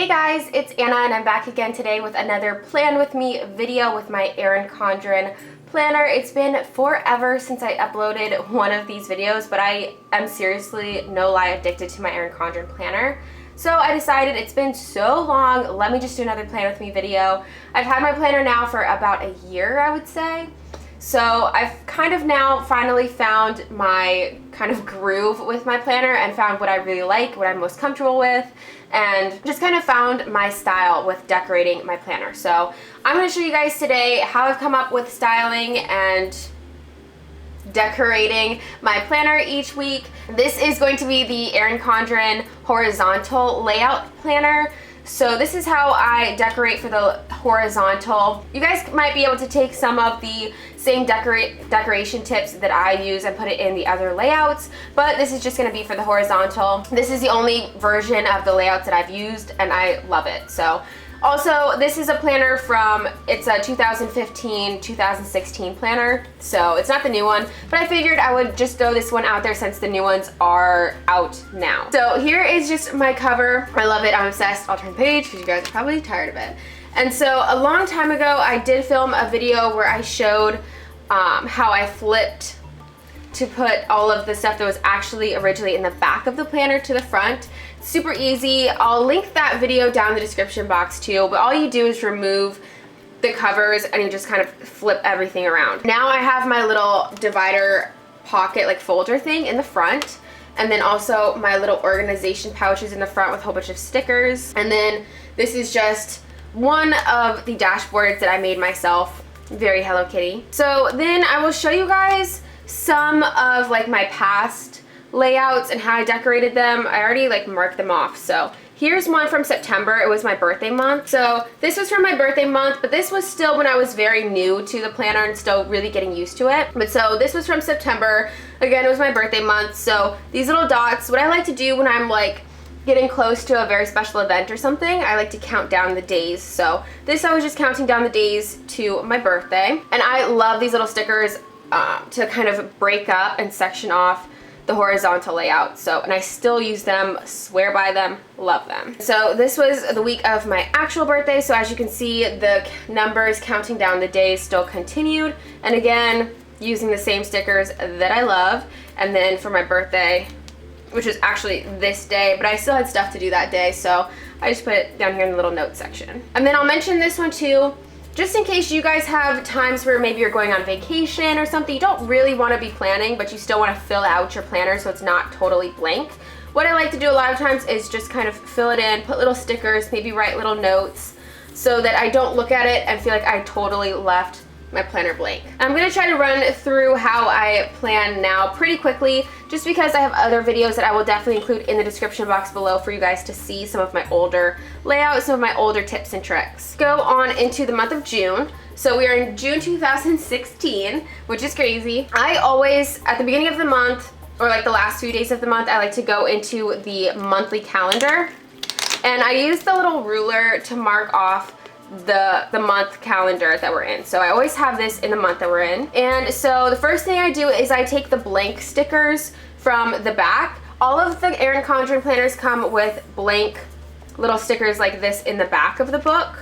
Hey guys, it's Anna and I'm back again today with another Plan With Me video with my Erin Condren Planner. It's been forever since I uploaded one of these videos, but I am seriously, no lie, addicted to my Erin Condren Planner. So I decided it's been so long, let me just do another Plan With Me video. I've had my planner now for about a year, I would say. So I've kind of now finally found my kind of groove with my planner and found what I really like, what I'm most comfortable with, and just kind of found my style with decorating my planner. So I'm going to show you guys today how I've come up with styling and decorating my planner each week. This is going to be the Erin Condren horizontal layout planner. So this is how I decorate for the horizontal. You guys might be able to take some of the same decoration tips that I use and put it in the other layouts, but this is just going to be for the horizontal. This is the only version of the layouts that I've used and I love it. So also, this is a planner from, it's a 2015-2016 planner, so it's not the new one, but I figured I would just throw this one out there since the new ones are out now. So here is just my cover. I love it, I'm obsessed. I'll turn the page because you guys are probably tired of it. And so a long time ago, I did film a video where I showed how I flipped to put all of the stuff that was actually originally in the back of the planner to the front. Super easy. I'll link that video down in the description box too, but all you do is remove the covers and you just kind of flip everything around. Now I have my little divider pocket like folder thing in the front, and then also my little organization pouches in the front with a whole bunch of stickers. And then this is just one of the dashboards that I made myself. Very Hello Kitty. So then I will show you guys some of like my past layouts and how I decorated them. I already like marked them off. So here's one from September. It was my birthday month. So this was from my birthday month, but this was still when I was very new to the planner and still really getting used to it. But so this was from September. Again, it was my birthday month. So these little dots, what I like to do when I'm like getting close to a very special event or something, I like to count down the days. So this, I was just counting down the days to my birthday. And I love these little stickers to kind of break up and section off the horizontal layout. So, and I still use them, swear by them, love them. So this was the week of my actual birthday. So as you can see, the numbers counting down the days still continued. And again, using the same stickers that I love. And then for my birthday, which was actually this day, but I still had stuff to do that day, so I just put it down here in the little notes section. And then I'll mention this one too, just in case you guys have times where maybe you're going on vacation or something, you don't really want to be planning, but you still want to fill out your planner so it's not totally blank. What I like to do a lot of times is just kind of fill it in, put little stickers, maybe write little notes, so that I don't look at it and feel like I totally left my planner blank. I'm going to try to run through how I plan now pretty quickly, just because I have other videos that I will definitely include in the description box below for you guys to see some of my older layouts, some of my older tips and tricks. Go on into the month of June. So we are in June 2016, which is crazy. I always, at the beginning of the month, or like the last few days of the month, I like to go into the monthly calendar. And I use the little ruler to mark off the month calendar that we're in. So I always have this in the month that we're in. And so the first thing I do is I take the blank stickers from the back. All of the Erin Condren planners come with blank little stickers like this in the back of the book.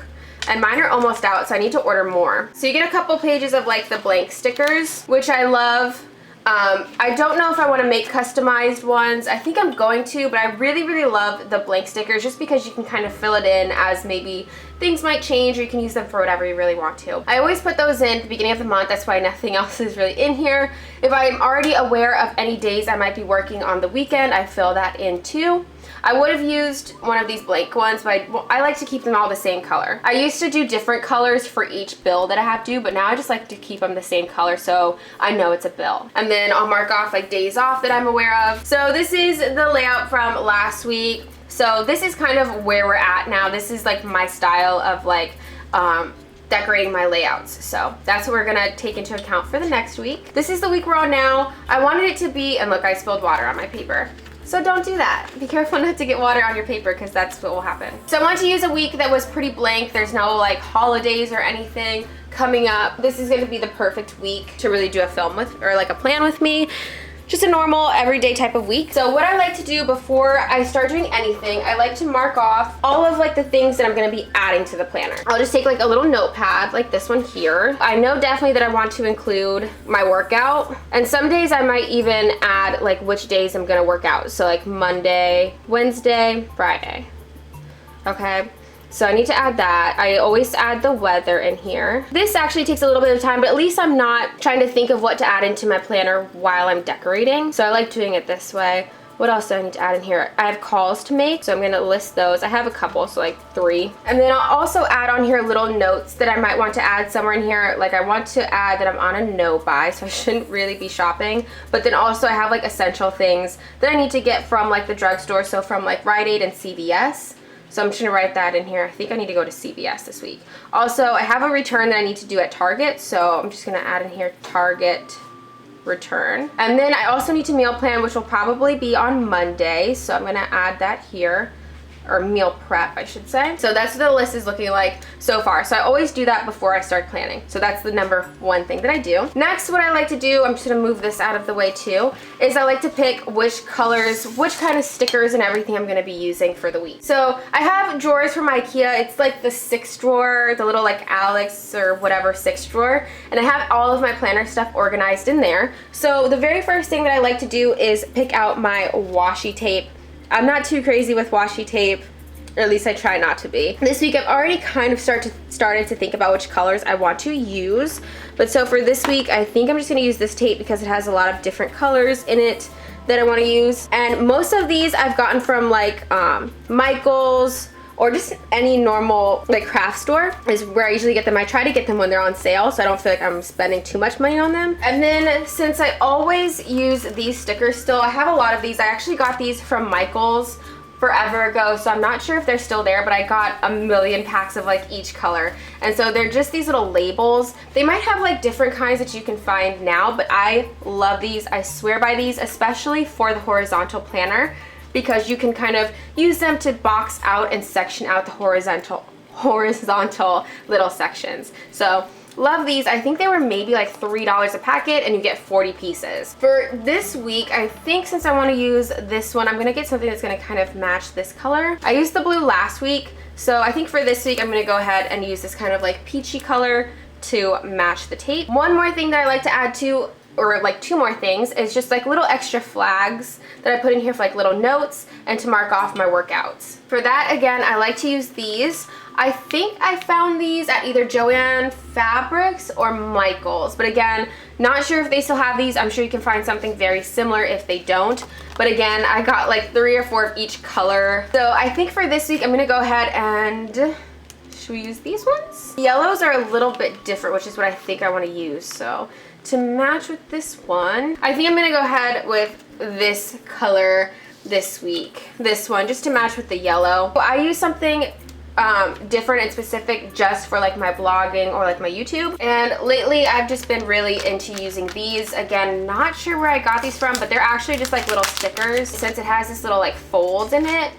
And mine are almost out, so I need to order more. So you get a couple pages of like the blank stickers, which I love. I don't know if I want to make customized ones. I think I'm going to, but I really love the blank stickers just because you can kind of fill it in as maybe things might change, or you can use them for whatever you really want to. I always put those in at the beginning of the month. That's why nothing else is really in here. If I'm already aware of any days I might be working on the weekend, I fill that in too. I would have used one of these blank ones, but I like to keep them all the same color. I used to do different colors for each bill that I have to do, but now I just like to keep them the same color so I know it's a bill. And then I'll mark off like days off that I'm aware of. So this is the layout from last week. So this is kind of where we're at now. This is like my style of like decorating my layouts. So that's what we're gonna take into account for the next week. This is the week we're on now. I wanted it to be, and look, I spilled water on my paper. So don't do that. Be careful not to get water on your paper because that's what will happen. So I want to use a week that was pretty blank. There's no like holidays or anything coming up. This is going to be the perfect week to really do a film with, or like a plan with me. just a normal everyday type of week. So what I like to do before I start doing anything, I like to mark off all of like the things that I'm gonna be adding to the planner. I'll just take like a little notepad like this one here. I know definitely that I want to include my workout, and some days I might even add like which days I'm gonna work out. So like Monday, Wednesday, Friday. Okay. So I need to add that. I always add the weather in here. This actually takes a little bit of time, but at least I'm not trying to think of what to add into my planner while I'm decorating. So I like doing it this way. What else do I need to add in here? I have calls to make, so I'm gonna list those. I have a couple, so like 3. And then I'll also add on here little notes that I might want to add somewhere in here. Like I want to add that I'm on a no buy, so I shouldn't really be shopping. But then also I have like essential things that I need to get from like the drugstore, so from like Rite Aid and CVS. So I'm just gonna write that in here. I think I need to go to CVS this week. Also, I have a return that I need to do at Target, so I'm just gonna add in here Target return. And then I also need to meal plan, which will probably be on Monday, so I'm gonna add that here. Or meal prep, I should say. So that's what the list is looking like so far. So I always do that before I start planning. So that's the number 1 thing that I do. Next, what I like to do, I'm just gonna move this out of the way too, is I like to pick which colors, which kind of stickers and everything I'm gonna be using for the week. So I have drawers from IKEA. It's like the 6 drawer, the little like Alex or whatever 6 drawer. And I have all of my planner stuff organized in there. So the very first thing that I like to do is pick out my washi tape. I'm not too crazy with washi tape, or at least I try not to be. This week I've already kind of started to think about which colors I want to use. But so for this week, I think I'm just gonna use this tape because it has a lot of different colors in it that I wanna use. And most of these I've gotten from like Michael's, or just any normal like craft store is where I usually get them. I try to get them when they're on sale, so I don't feel like I'm spending too much money on them. And then since I always use these stickers still, I have a lot of these. I actually got these from Michael's forever ago, so I'm not sure if they're still there, but I got a million packs of like each color. And so they're just these little labels. They might have like different kinds that you can find now, but I love these. I swear by these, especially for the horizontal planner, because you can kind of use them to box out and section out the horizontal little sections. So love these. I think they were maybe like $3 a packet and you get 40 pieces. For this week, I think since I want to use this one, I'm gonna get something that's gonna kind of match this color. I used the blue last week, so I think for this week I'm gonna go ahead and use this kind of like peachy color to match the tape. One more thing that I like to add to, or like 2 more things, is just like little extra flags that I put in here for like little notes and to mark off my workouts. For that, again, I like to use these. I think I found these at either Joann Fabrics or Michael's, but again, not sure if they still have these. I'm sure you can find something very similar if they don't. But again, I got like 3 or 4 of each color. So I think for this week, I'm gonna go ahead and, should we use these ones? Yellows are a little bit different, which is what I think I wanna use. So to match with this one, I think I'm gonna go ahead with this color this week. This one, just to match with the yellow. I use something different and specific just for like my blogging or like my YouTube. And lately I've just been really into using these. Again, not sure where I got these from, but they're actually just like little stickers. Since it has this little like folds in it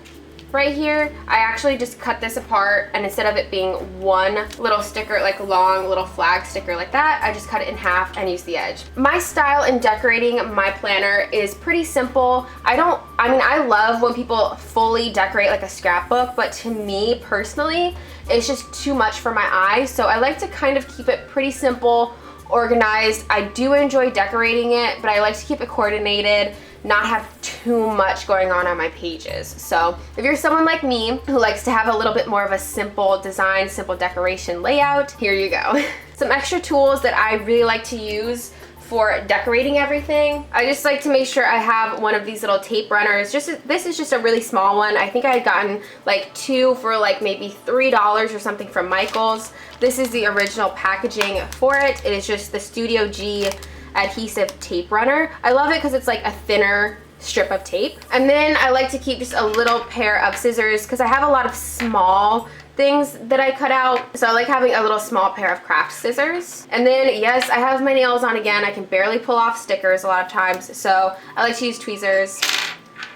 right here, I actually just cut this apart, and instead of it being one little sticker, like long little flag sticker like that, I just cut it in half and use the edge. My style in decorating my planner is pretty simple. I mean, I love when people fully decorate like a scrapbook, but to me personally, it's just too much for my eyes. So I like to kind of keep it pretty simple, organized. I do enjoy decorating it, but I like to keep it coordinated, not have too much going on my pages. So if you're someone like me who likes to have a little bit more of a simple design, simple decoration layout, here you go. Some extra tools that I really like to use for decorating everything. I just like to make sure I have one of these little tape runners. This is just a really small one. I think I had gotten like 2 for like maybe $3 or something from Michael's. This is the original packaging for it. It is just the Studio G adhesive tape runner. I love it because it's like a thinner strip of tape. And then I like to keep just a little pair of scissors because I have a lot of small things that I cut out. So I like having a little small pair of craft scissors. And then yes, I have my nails on again. I can barely pull off stickers a lot of times. So I like to use tweezers.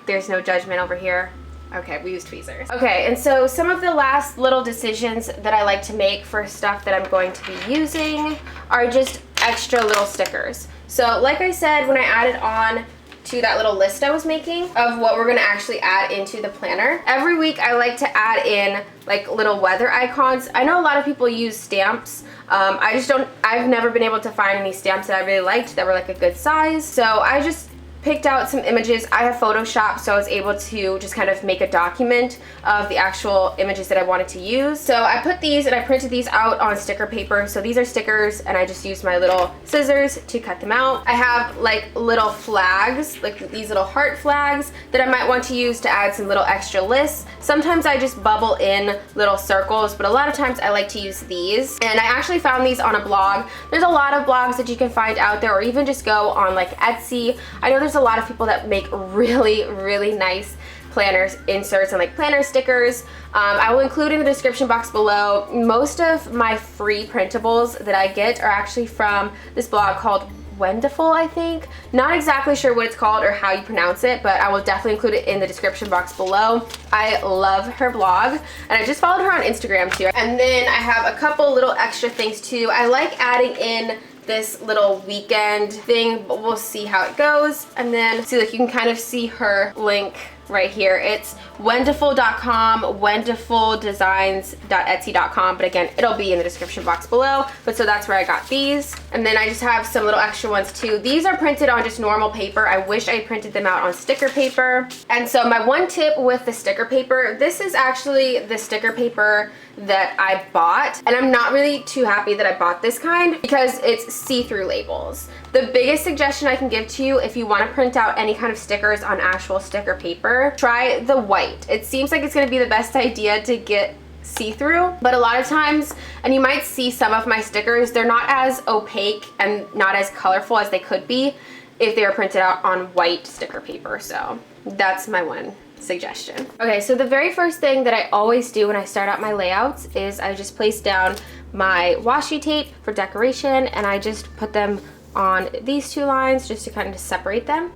There's no judgment over here. Okay, we use tweezers. Okay, and so some of the last little decisions that I like to make for stuff that I'm going to be using are just extra little stickers. So like I said, when I added on to that little list I was making of what we're gonna actually add into the planner. Every week I like to add in like little weather icons. I know a lot of people use stamps. I've never been able to find any stamps that I really liked that were like a good size. So I just picked out some images. I have Photoshop, so I was able to just kind of make a document of the actual images that I wanted to use. So I put these and I printed these out on sticker paper. So these are stickers and I just used my little scissors to cut them out. I have like little flags, like these little heart flags that I might want to use to add some little extra lists. Sometimes I just bubble in little circles, but a lot of times I like to use these. And I actually found these on a blog. There's a lot of blogs that you can find out there, or even just go on like Etsy. I know there's a lot of people that make really nice planners inserts and like planner stickers. I will include in the description box below. Most of my free printables that I get are actually from this blog called Wonderful, I think. Not exactly sure what it's called or how you pronounce it, but I will definitely include it in the description box below. I love her blog, and I just followed her on Instagram too. And then I have a couple little extra things too. I like adding in this little weekend thing, but we'll see how it goes. And then see, like, you can kind of see her link right here. It's wonderful.com, wonderfuldesigns.etsy.com, but again, it'll be in the description box below. But so that's where I got these. And then I just have some little extra ones too. These are printed on just normal paper. I wish I printed them out on sticker paper. And so my one tip with the sticker paper, this is actually the sticker paper that I bought, and I'm not really too happy that I bought this kind because it's see-through labels. The biggest suggestion I can give to you if you want to print out any kind of stickers on actual sticker paper, try the white. It seems like it's going to be the best idea to get see-through, but a lot of times, and you might see some of my stickers, they're not as opaque and not as colorful as they could be if they were printed out on white sticker paper. So that's my one suggestion. Okay, so the very first thing that I always do when I start out my layouts is I just place down my washi tape for decoration, and I just put them on these two lines just to kind of separate them.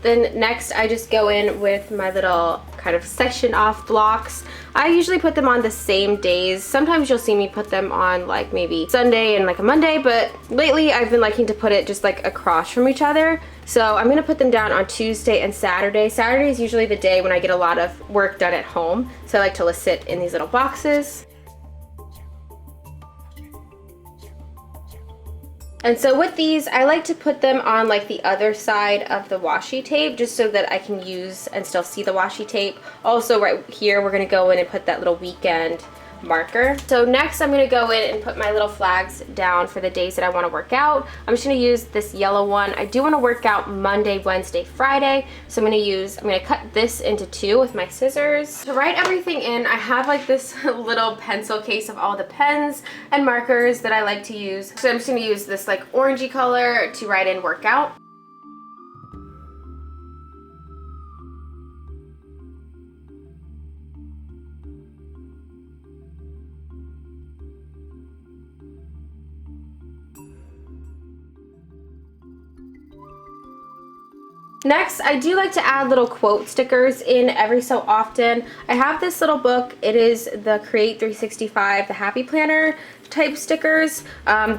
Then next I just go in with my little kind of section off blocks. I usually put them on the same days. Sometimes you'll see me put them on like maybe Sunday and like a Monday, but lately I've been liking to put it just like across from each other. So I'm gonna put them down on Tuesday and Saturday. Saturday is usually the day when I get a lot of work done at home. So I like to list it in these little boxes. And so with these, I like to put them on like the other side of the washi tape just so that I can use and still see the washi tape. Also right here, we're gonna go in and put that little weekend marker. So next I'm going to go in and put my little flags down for the days that I want to work out. I'm just going to use this yellow one. I do want to work out Monday, Wednesday, Friday. So I'm going to cut this into two with my scissors. To write everything in, I have like this little pencil case of all the pens and markers that I like to use. So I'm just going to use this like orangey color to write in workout. Next, I do like to add little quote stickers in every so often. I have this little book. It is the Create 365, the Happy Planner type stickers.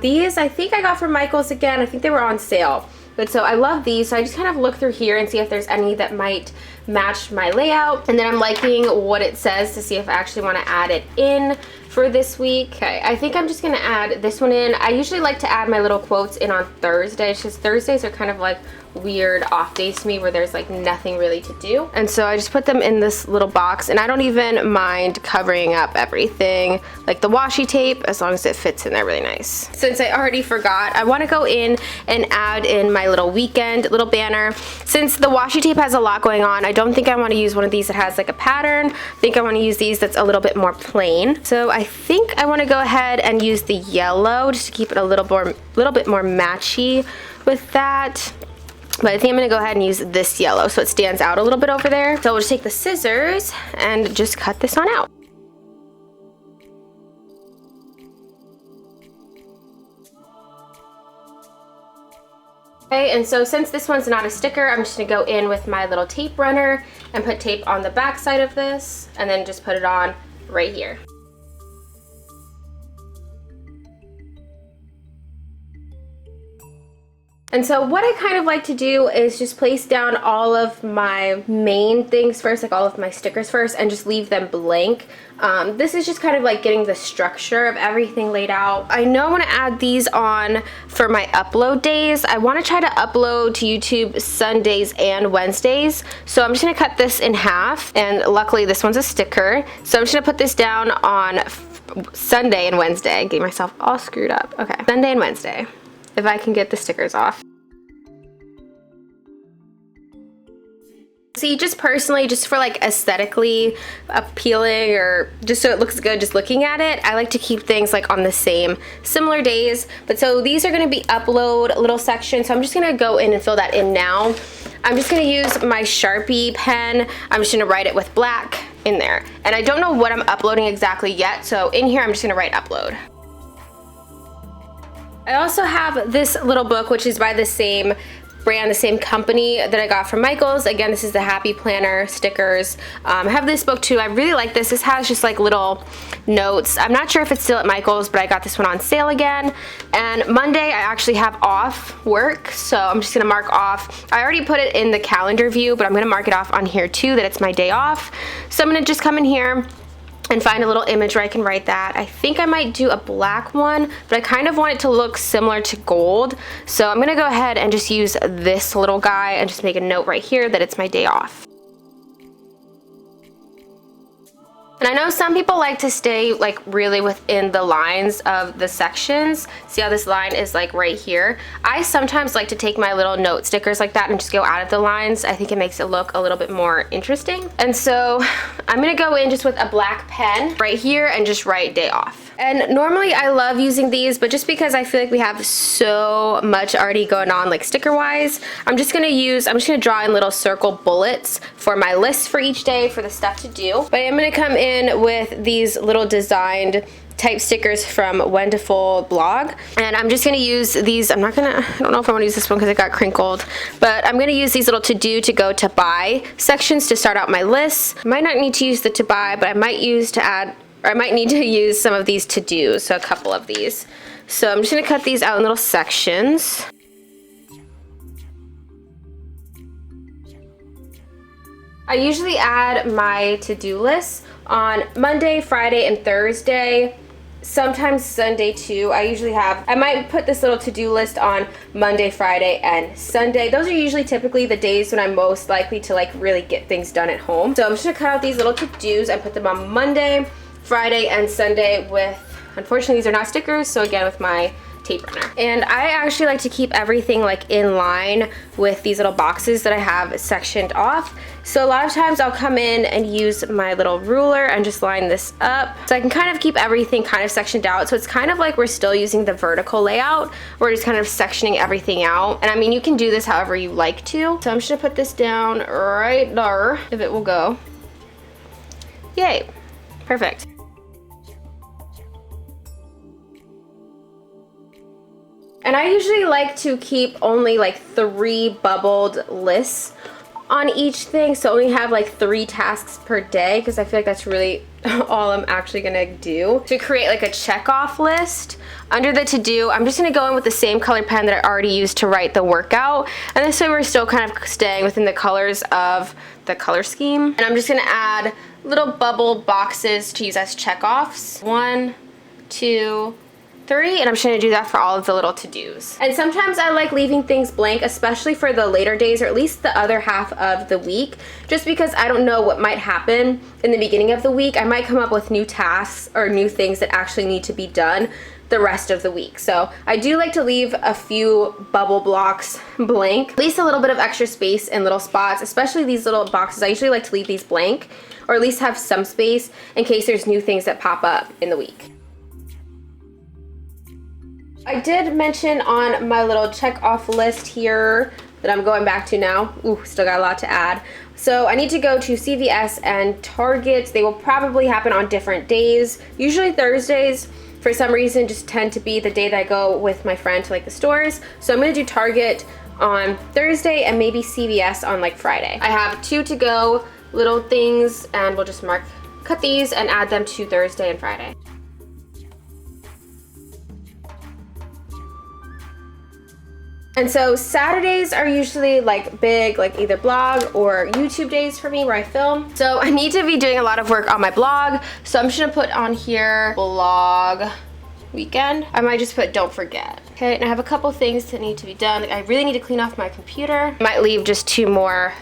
These I think I got from Michael's again. I think they were on sale. But so I love these. So I just kind of look through here and see if there's any that might match my layout. And then I'm liking what it says to see if I actually want to add it in for this week. Okay, I think I'm just gonna add this one in. I usually like to add my little quotes in on Thursdays. Just Thursdays are kind of like weird off days to me where there's like nothing really to do. And so I just put them in this little box, and I don't even mind covering up everything like the washi tape as long as it fits in there really nice. Since I already forgot, I want to go in and add in my little weekend little banner. Since the washi tape has a lot going on, I don't think I want to use one of these that has like a pattern. I think I want to use these that's a little bit more plain. So I think I want to go ahead and use the yellow just to keep it a little bit more matchy with that. But I think I'm going to go ahead and use this yellow so it stands out a little bit over there. So we'll just take the scissors and just cut this on out. Okay, and so since this one's not a sticker, I'm just gonna go in with my little tape runner and put tape on the back side of this and then just put it on right here. And so what I kind of like to do is just place down all of my main things first, like all of my stickers first, and just leave them blank. This is just kind of like getting the structure of everything laid out. I know I want to add these on for my upload days. I want to try to upload to YouTube Sundays and Wednesdays. So I'm just going to cut this in half, and luckily this one's a sticker. So I'm just going to put this down on Sunday and Wednesday. Get myself all screwed up. Okay, Sunday and Wednesday, if I can get the stickers off. See, just personally, just for like aesthetically appealing or just so it looks good just looking at it, I like to keep things like on the same similar days. But so these are going to be upload little sections, so I'm just going to go in and fill that in now. I'm just going to use my Sharpie pen. I'm just going to write it with black in there. And I don't know what I'm uploading exactly yet, so in here I'm just going to write upload. I also have this little book, which is by the same brand, the same company that I got from Michaels. Again, this is the Happy Planner stickers. I have this book too. I really like this. This has just like little notes. I'm not sure if it's still at Michaels, but I got this one on sale again. And Monday I actually have off work, so I'm just gonna mark off. I already put it in the calendar view, but I'm gonna mark it off on here too, that it's my day off. So I'm gonna just come in here and find a little image where I can write that. I think I might do a black one, but I kind of want it to look similar to gold. So I'm gonna go ahead and just use this little guy and just make a note right here that it's my day off. And I know some people like to stay like really within the lines of the sections. See how this line is like right here? I sometimes like to take my little note stickers like that and just go out of the lines. I think it makes it look a little bit more interesting. And so I'm gonna go in just with a black pen right here and just write day off. And normally I love using these, but just because I feel like we have so much already going on like sticker wise, I'm just gonna draw in little circle bullets for my list for each day for the stuff to do. But I'm gonna come in with these little designed type stickers from Wonderful blog, and I'm just gonna use these. I don't know if I want to use this one because it got crinkled, but I'm gonna use these little to do, to go, to buy sections to start out my list. I might not need to use the to buy, but I might need to use some of these to do, so a couple of these. So I'm just gonna cut these out in little sections. I usually add my to-do list on Monday, Friday, and Thursday. Sometimes Sunday too. I might put this little to-do list on Monday, Friday, and Sunday. Those are usually typically the days when I'm most likely to like really get things done at home. So I'm just gonna cut out these little to-dos and put them on Monday, Friday, and Sunday with, unfortunately these are not stickers, so again with my tape runner. And I actually like to keep everything like in line with these little boxes that I have sectioned off. So a lot of times I'll come in and use my little ruler and just line this up. So I can kind of keep everything kind of sectioned out. So it's kind of like we're still using the vertical layout. We're just kind of sectioning everything out. And I mean, you can do this however you like to. So I'm just gonna put this down right there, if it will go. Yay, perfect. And I usually like to keep only like 3 bubbled lists on each thing, so only have like 3 tasks per day, because I feel like that's really all I'm actually gonna do. To create like a check off list under the to do, I'm just gonna go in with the same color pen that I already used to write the workout, and this way we're still kind of staying within the colors of the color scheme. And I'm just gonna add little bubble boxes to use as check offs. 1, 2, 3, and I'm just gonna do that for all of the little to-dos. And sometimes I like leaving things blank, especially for the later days, or at least the other half of the week, just because I don't know what might happen in the beginning of the week. I might come up with new tasks or new things that actually need to be done the rest of the week. So I do like to leave a few bubble blocks blank, at least a little bit of extra space in little spots, especially these little boxes. I usually like to leave these blank, or at least have some space in case there's new things that pop up in the week. I did mention on my little check off list here that I'm going back to now. Ooh, still got a lot to add. So I need to go to CVS and Target. They will probably happen on different days. Usually Thursdays, for some reason, just tend to be the day that I go with my friend to like the stores. So I'm gonna do Target on Thursday and maybe CVS on like Friday. I have 2 to go little things, and we'll just cut these and add them to Thursday and Friday. And so Saturdays are usually like big, like either blog or YouTube days for me where I film. So I need to be doing a lot of work on my blog. So I'm just gonna put on here blog weekend. I might just put don't forget. Okay, and I have a couple things that need to be done. Like I really need to clean off my computer. I might leave just 2 more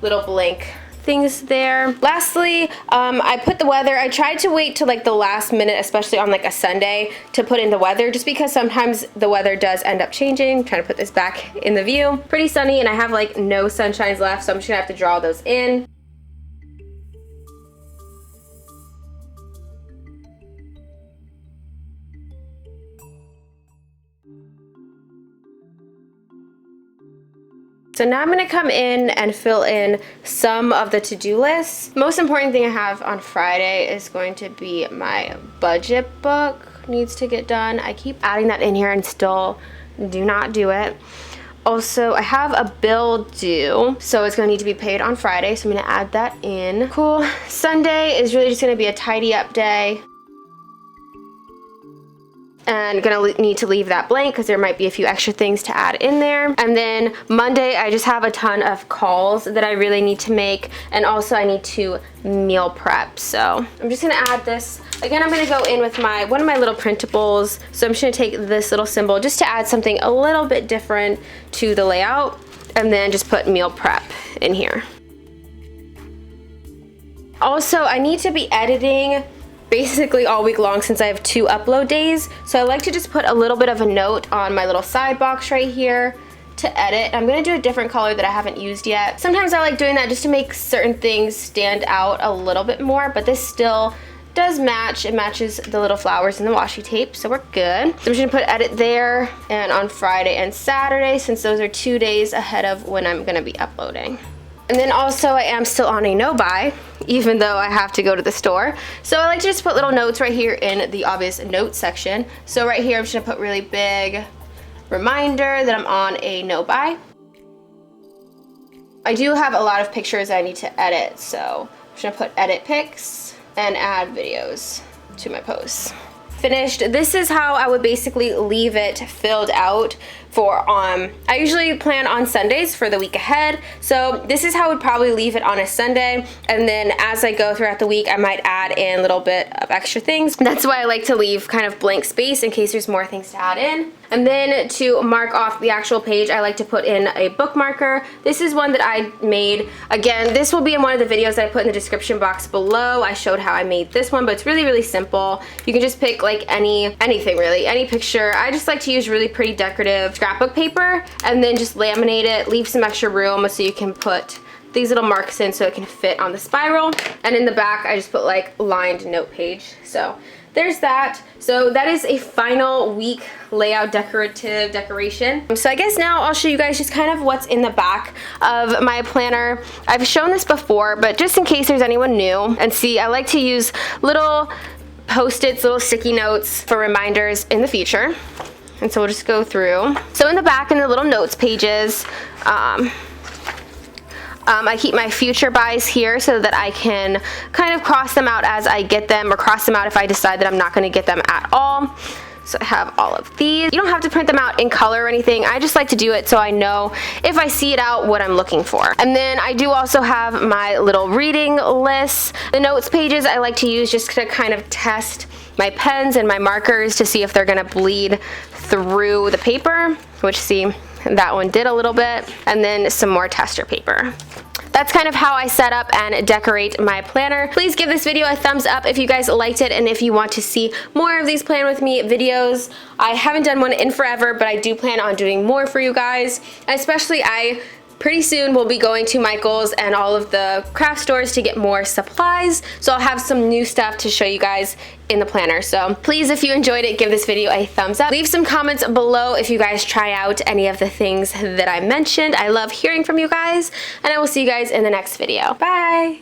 little blank things there. Lastly, I put the weather. I tried to wait till like the last minute, especially on like a Sunday, to put in the weather, just because sometimes the weather does end up changing. I'm trying to put this back in the view. Pretty sunny, and I have like no sunshines left, so I'm just gonna have to draw those in. So now I'm gonna come in and fill in some of the to-do lists. Most important thing I have on Friday is going to be my budget book. Needs to get done. I keep adding that in here and still do not do it. Also, I have a bill due, so it's gonna need to be paid on Friday, so I'm gonna add that in. Cool. Sunday is really just gonna be a tidy up day. And gonna need to leave that blank because there might be a few extra things to add in there. And then Monday, I just have a ton of calls that I really need to make, and also I need to meal prep. So I'm just gonna add this. Again, I'm gonna go in with one of my little printables. So I'm just gonna take this little symbol just to add something a little bit different to the layout, and then just put meal prep in here. Also, I need to be editing basically all week long since I have 2 upload days. So I like to just put a little bit of a note on my little side box right here to edit. I'm gonna do a different color that I haven't used yet. Sometimes I like doing that just to make certain things stand out a little bit more, but this still does match. It matches the little flowers and the washi tape, so we're good. So I'm just gonna put edit there, and on Friday and Saturday, since those are 2 days ahead of when I'm gonna be uploading. And then also I am still on a no buy, even though I have to go to the store. So I like to just put little notes right here in the obvious notes section. So right here I'm just gonna put really big reminder that I'm on a no buy. I do have a lot of pictures I need to edit, so I'm just gonna put edit pics and add videos to my posts. Finished. This is how I would basically leave it filled out for I usually plan on Sundays for the week ahead, so this is how I would probably leave it on a Sunday, and then as I go throughout the week I might add in a little bit of extra things. That's why I like to leave kind of blank space in case there's more things to add in. And then to mark off the actual page, I like to put in a bookmarker. This is one that I made. Again, this will be in one of the videos that I put in the description box below. I showed how I made this one, but it's really, really simple. You can just pick like anything really, any picture. I just like to use really pretty decorative scrapbook paper and then just laminate it, leave some extra room so you can put these little marks in so it can fit on the spiral. And in the back, I just put like lined note page. So there's that. So that is a final week layout decoration. So I guess now I'll show you guys just kind of what's in the back of my planner. I've shown this before, but just in case there's anyone new, and see, I like to use little Post-its, little sticky notes for reminders in the future. And so we'll just go through. So in the back, in the little notes pages, I keep my future buys here so that I can kind of cross them out as I get them, or cross them out if I decide that I'm not going to get them at all. So I have all of these. You don't have to print them out in color or anything. I just like to do it so I know if I see it out what I'm looking for. And then I do also have my little reading lists. The notes pages I like to use just to kind of test my pens and my markers to see if they're gonna bleed through the paper, which, see, that one did a little bit. And then some more tester paper. That's kind of how I set up and decorate my planner. Please give this video a thumbs up if you guys liked it, and if you want to see more of these Plan With Me videos. I haven't done one in forever, but I do plan on doing more for you guys. Especially pretty soon we'll be going to Michael's and all of the craft stores to get more supplies. So I'll have some new stuff to show you guys in the planner. So please, if you enjoyed it, give this video a thumbs up. Leave some comments below if you guys try out any of the things that I mentioned. I love hearing from you guys, and I will see you guys in the next video. Bye!